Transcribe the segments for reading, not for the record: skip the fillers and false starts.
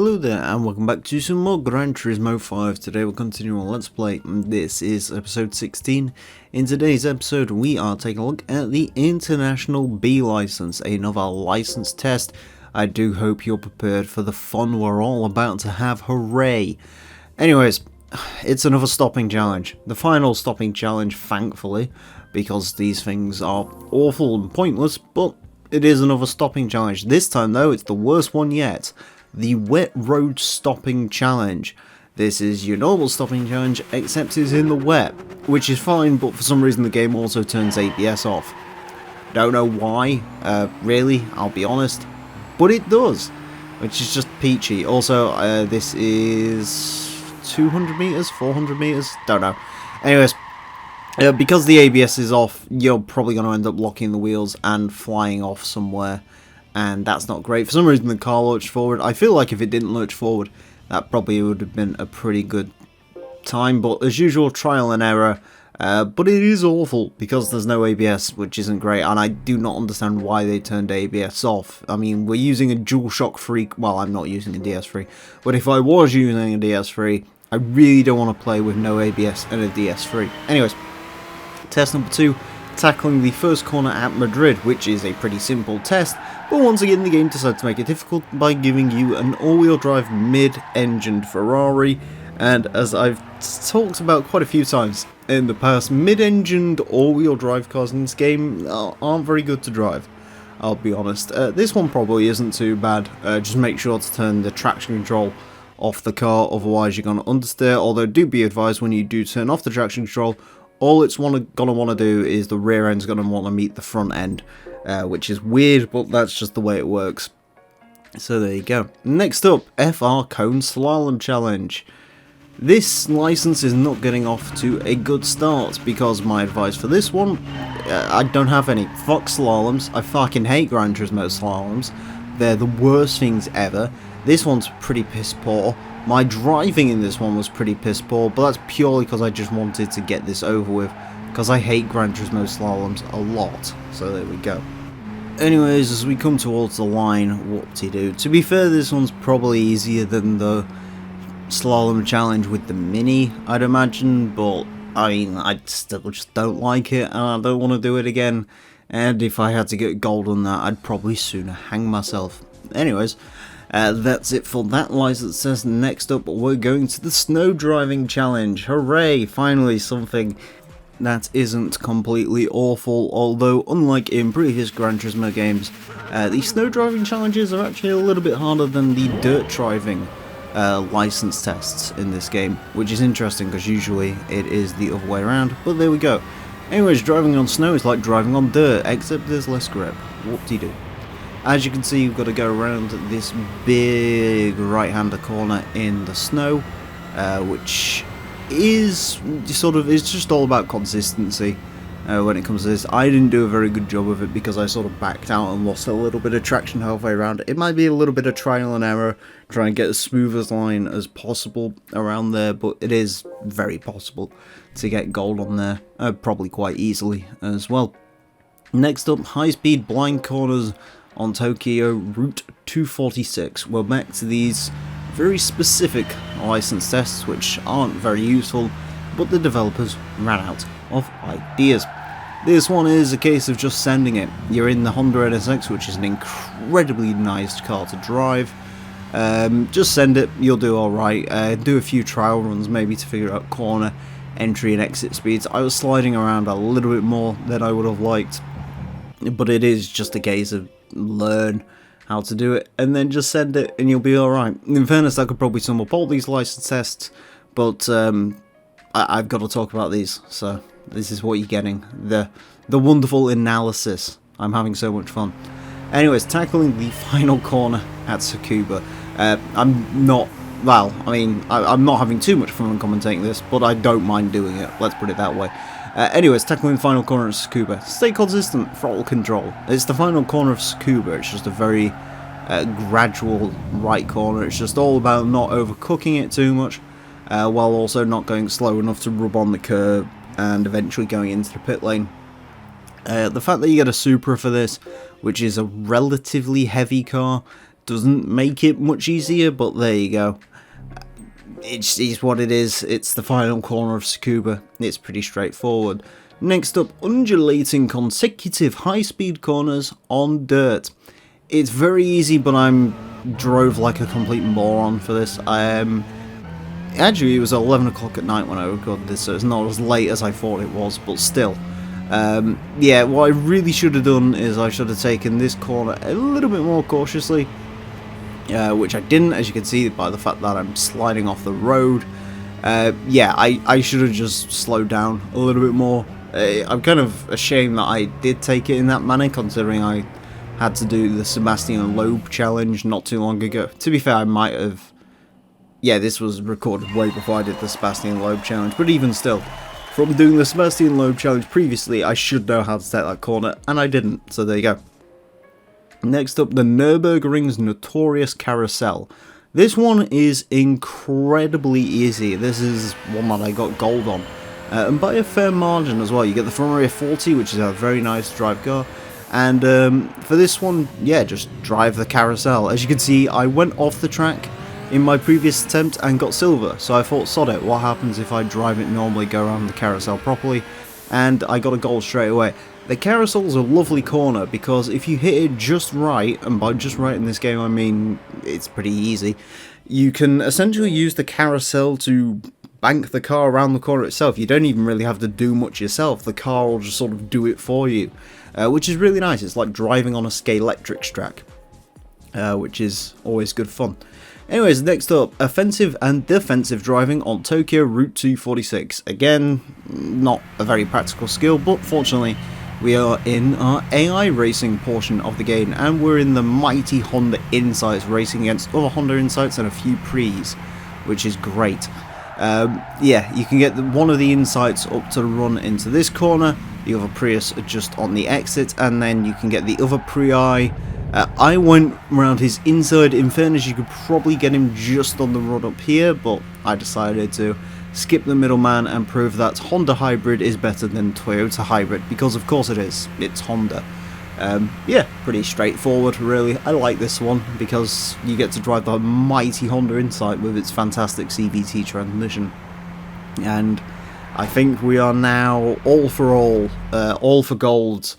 Hello there and welcome back to some more Gran Turismo 5. Today we'll continue on Let's Play. This is episode 16. In today's episode we are taking a look at the International B license, another license test. I do hope you're prepared for the fun we're all about to have, hooray! Anyways, it's another stopping challenge. The final stopping challenge, thankfully, because these things are awful and pointless, but it is another stopping challenge. This time though, it's the worst one yet. The wet road stopping challenge. This is your normal stopping challenge, except it's in the wet, which is fine, but for some reason the game also turns ABS off. Don't know why, really, I'll be honest, but it does, which is just peachy. Also, this is 200 meters, 400 meters, don't know. Anyways, because the ABS is off, you're probably going to end up locking the wheels and flying off somewhere, and that's not great. For some reason the car lurched forward. I feel like if it didn't lurch forward, that probably would have been a pretty good time, but as usual, trial and error. But it is awful because there's no ABS, which isn't great, and I do not understand why they turned ABS off. I mean, we're using a DualShock 3, well, I'm not using a DS3, but if I was using a DS3, I really don't want to play with no ABS and a DS3. Anyways, test number 2, tackling the first corner at Madrid, which is a pretty simple test, but once again the game decided to make it difficult by giving you an all-wheel drive mid-engined Ferrari, and as I've talked about quite a few times in the past, mid-engined all-wheel drive cars in this game aren't very good to drive, I'll be honest. This one probably isn't too bad. Just make sure to turn the traction control off the car, otherwise you're going to understeer, although do be advised when you do turn off the traction control, all it's going to want to do is the rear end's going to want to meet the front end, which is weird, but that's just the way it works. So there you go. Next up, FR Cone Slalom Challenge. This license is not getting off to a good start, because my advice for this one, I don't have any. Fuck slaloms. I fucking hate Gran Turismo slaloms. They're the worst things ever. This one's pretty piss poor. My driving in this one was pretty piss poor, but that's purely because I just wanted to get this over with, because I hate Gran Turismo slaloms a lot, so there we go. Anyways, as we come towards the line, whoop-de-doo. To be fair, this one's probably easier than the slalom challenge with the Mini, I'd imagine, but I mean, I still just don't like it, and I don't want to do it again, and if I had to get gold on that, I'd probably sooner hang myself. Anyways, that's it for that license test. Next up, we're going to the snow driving challenge. Hooray! Finally something that isn't completely awful, although unlike in previous Gran Turismo games, the snow driving challenges are actually a little bit harder than the dirt driving license tests in this game, which is interesting because usually it is the other way around, but there we go. Anyways, driving on snow is like driving on dirt, except there's less grip. Whoop-de-doo. As you can see, you've got to go around this big right-hander corner in the snow, which is it's just all about consistency when it comes to this. I didn't do a very good job of it because I sort of backed out and lost a little bit of traction halfway around. It might be a little bit of trial and error, try and get as smooth as line as possible around there, but it is very possible to get gold on there, probably quite easily as well. Next up, high-speed blind corners on Tokyo Route 246. We're back to these very specific license tests, which aren't very useful, but the developers ran out of ideas. This one is a case of just sending it. You're in the Honda NSX, which is an incredibly nice car to drive. Just send it, you'll do alright. Do a few trial runs maybe to figure out corner entry and exit speeds. I was sliding around a little bit more than I would have liked, but it is just a case of learn how to do it and then just send it and you'll be alright. In fairness, I could probably sum up all these license tests, but I've got to talk about these, so this is what you're getting, the wonderful analysis. I'm having so much fun. Anyways, tackling the final corner at Tsukuba. I'm not having too much fun commentating this, but I don't mind doing it, let's put it that way. Anyways, tackling the final corner of Tsukuba. Stay consistent, throttle control. It's the final corner of Tsukuba. It's just a very gradual right corner. It's just all about not overcooking it too much, while also not going slow enough to rub on the curb and eventually going into the pit lane. The fact that you get a Supra for this, which is a relatively heavy car, doesn't make it much easier, but there you go. It's what it is. It's the final corner of Tsukuba. It's pretty straightforward. Next up, undulating consecutive high-speed corners on dirt. It's very easy, but I drove like a complete moron for this. Actually, it was 11 o'clock at night when I recorded this, so it's not as late as I thought it was, but still. Yeah, what I really should have done is I should have taken this corner a little bit more cautiously, which I didn't, as you can see by the fact that I'm sliding off the road. Yeah, I should have just slowed down a little bit more. I'm kind of ashamed that I did take it in that manner, considering I had to do the Sebastian Loeb challenge not too long ago. To be fair, I might have... Yeah, this was recorded way before I did the Sebastian Loeb challenge, but even still, from doing the Sebastian Loeb challenge previously, I should know how to take that corner, and I didn't, so there you go. Next up, the Nürburgring's notorious Carousel. This one is incredibly easy. This is one that I got gold on. And by a fair margin as well. You get the front rear 40, which is a very nice drive car. And for this one, yeah, just drive the Carousel. As you can see, I went off the track in my previous attempt and got silver. So I thought, sod it, what happens if I drive it normally, go around the Carousel properly? And I got a gold straight away. The Carousel is a lovely corner because if you hit it just right, and by just right in this game I mean it's pretty easy, you can essentially use the Carousel to bank the car around the corner itself. You don't even really have to do much yourself. The car will just sort of do it for you, which is really nice. It's like driving on a Scalextric track, which is always good fun. Anyways, next up, offensive and defensive driving on Tokyo Route 246. Again, not a very practical skill, but fortunately we are in our AI racing portion of the game, and we're in the mighty Honda Insights racing against other Honda Insights and a few Prees, which is great. Yeah, you can get one of the Insights up to run into this corner, the other Prius just on the exit, and then you can get the other Prii. I went around his inside. In fairness, you could probably get him just on the run up here, but I decided to skip the middleman and prove that Honda Hybrid is better than Toyota Hybrid, because of course it is. It's Honda. Yeah, pretty straightforward really. I like this one because you get to drive the mighty Honda Insight with its fantastic CVT transmission. And I think we are now all for gold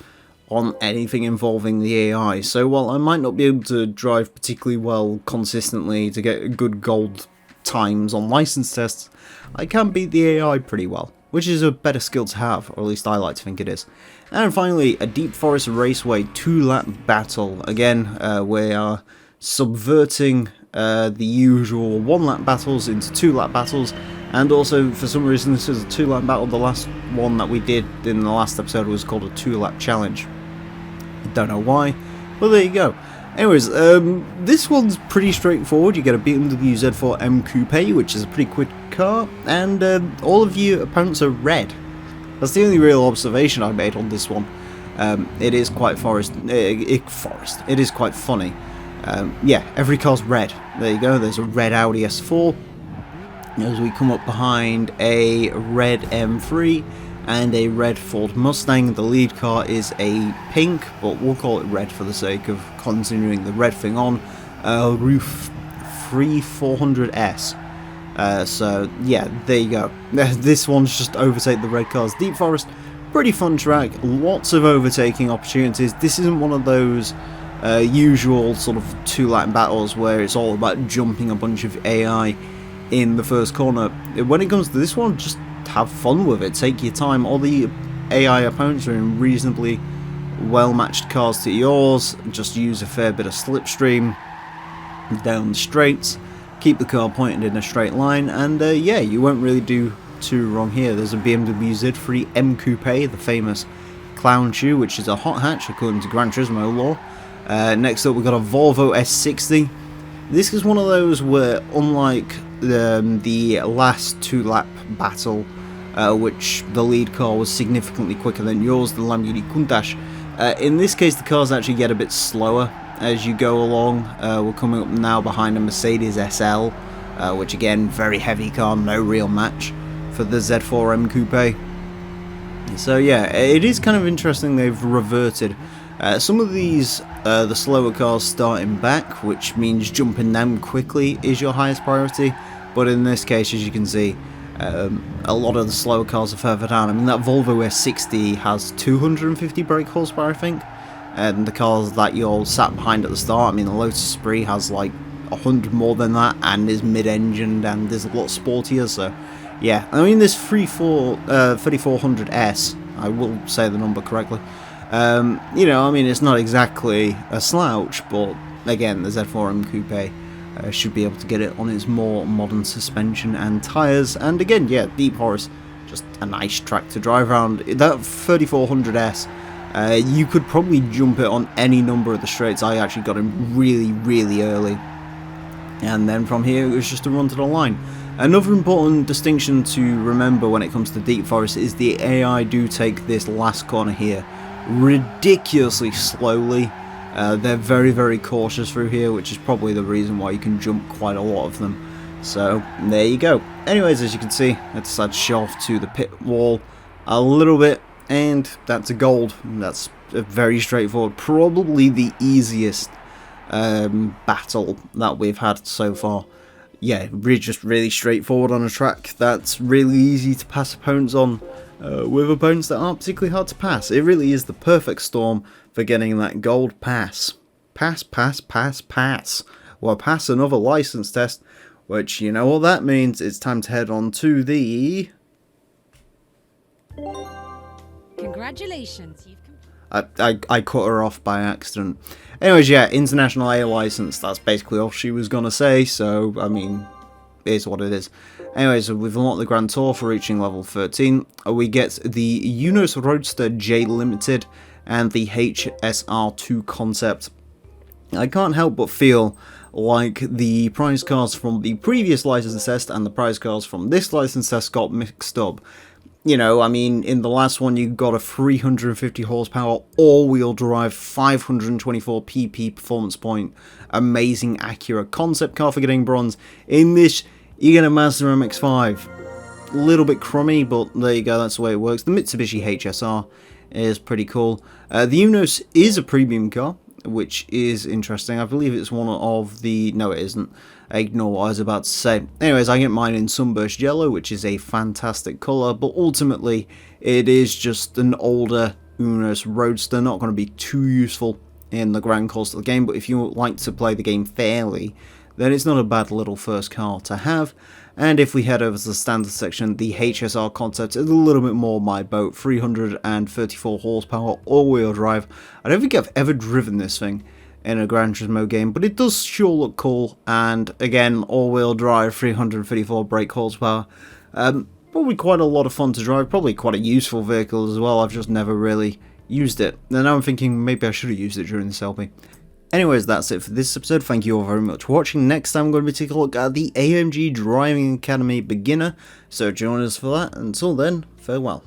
on anything involving the AI. So while I might not be able to drive particularly well consistently to get good gold times on license tests, I can beat the AI pretty well, which is a better skill to have, or at least I like to think it is. And finally, a Deep Forest Raceway 2-lap battle. Again, we are subverting the usual 1-lap battles into 2-lap battles, and also for some reason this is a 2-lap battle. The last one that we did in the last episode was called a 2-lap challenge. Don't know why, but there you go. Anyways, this one's pretty straightforward. You get a BMW Z4 M Coupe, which is a pretty quick car, and all of your opponents are red. That's the only real observation I made on this one. It is quite It is quite funny. Yeah, every car's red. There you go. There's a red Audi S4. As we come up behind a red M3 and a red Ford Mustang. The lead car is a pink, but we'll call it red for the sake of continuing the red thing on. Roof 3400S. So yeah, there you go. This one's just overtake the red cars. Deep Forest, pretty fun track, lots of overtaking opportunities. This isn't one of those usual sort of 2-lap battles where it's all about jumping a bunch of AI in the first corner. When it comes to this one, just have fun with it, take your time. All the AI opponents are in reasonably well matched cars to yours. Just use a fair bit of slipstream down the straights, keep the car pointed in a straight line, and yeah, you won't really do too wrong here. There's a BMW Z3 M Coupe, the famous clown shoe, which is a hot hatch according to Gran Turismo law. Next up we've got a Volvo S60. This is one of those where, unlike the last 2-lap battle, which the lead car was significantly quicker than yours, the Lamborghini Countach, in this case the cars actually get a bit slower as you go along. We're coming up now behind a Mercedes SL, which again, very heavy car, no real match for the Z4 M Coupe. So yeah, it is kind of interesting they've reverted Some of these, the slower cars starting back, which means jumping them quickly is your highest priority, but in this case, as you can see, a lot of the slower cars are further down. I mean, that Volvo S60 has 250 brake horsepower, I think, and the cars that you all sat behind at the start, I mean, the Lotus Esprit has like 100 more than that, and is mid-engined, and is a lot sportier, so yeah. I mean, this 3400S, I will say the number correctly, you know, I mean, it's not exactly a slouch, but again, the Z4M Coupe should be able to get it on its more modern suspension and tyres, and again, yeah, Deep Forest, just a nice track to drive around. That 3400S, you could probably jump it on any number of the straights. I actually got him really, really early, and then from here it was just a run to the line. Another important distinction to remember when it comes to Deep Forest is the AI do take this last corner here ridiculously slowly. They're very, very cautious through here, which is probably the reason why you can jump quite a lot of them. So there you go. Anyways, as you can see, I decided to show off to the pit wall a little bit, and that's a gold. That's very straightforward, probably the easiest battle that we've had so far. Yeah, just really straightforward on a track that's really easy to pass opponents on, with opponents that aren't particularly hard to pass. It really is the perfect storm for getting that gold pass. Pass, pass, pass, pass. Well, pass another license test, which, you know what that means, it's time to head on to the... Congratulations, I cut her off by accident. Anyways, yeah, International A license, that's basically all she was gonna say, so, I mean, it is what it is. Anyways, we've unlocked the Grand Tour for reaching level 13. We get the Unos Roadster J Limited and the HSR2 concept. I can't help but feel like the prize cards from the previous license test and the prize cards from this license test got mixed up. You know, I mean, in the last one you got a 350 horsepower all-wheel drive 524 pp performance point, amazing accurate concept car for getting bronze. In this, you get a Mazda MX-5. A little bit crummy, but there you go, that's the way it works. The Mitsubishi HSR is pretty cool. The Unos is a premium car, which is interesting. I believe it's one of the... no, it isn't. Ignore what I was about to say. Anyways, I get mine in Sunburst Yellow, which is a fantastic colour, but ultimately it is just an older Unos Roadster, not going to be too useful in the grand course of the game, but if you like to play the game fairly, then it's not a bad little first car to have. And if we head over to the standard section, the HSR concept is a little bit more my boat, 334 horsepower all-wheel drive. I don't think I've ever driven this thing in a Gran Turismo game, but it does sure look cool, and again, all-wheel drive, 334 brake horsepower. Probably quite a lot of fun to drive, probably quite a useful vehicle as well. I've just never really used it, and now I'm thinking maybe I should have used it during this LP. Anyways, that's it for this episode. Thank you all very much for watching. Next time I'm going to be taking a look at the AMG Driving Academy Beginner, so join us for that. Until then, farewell.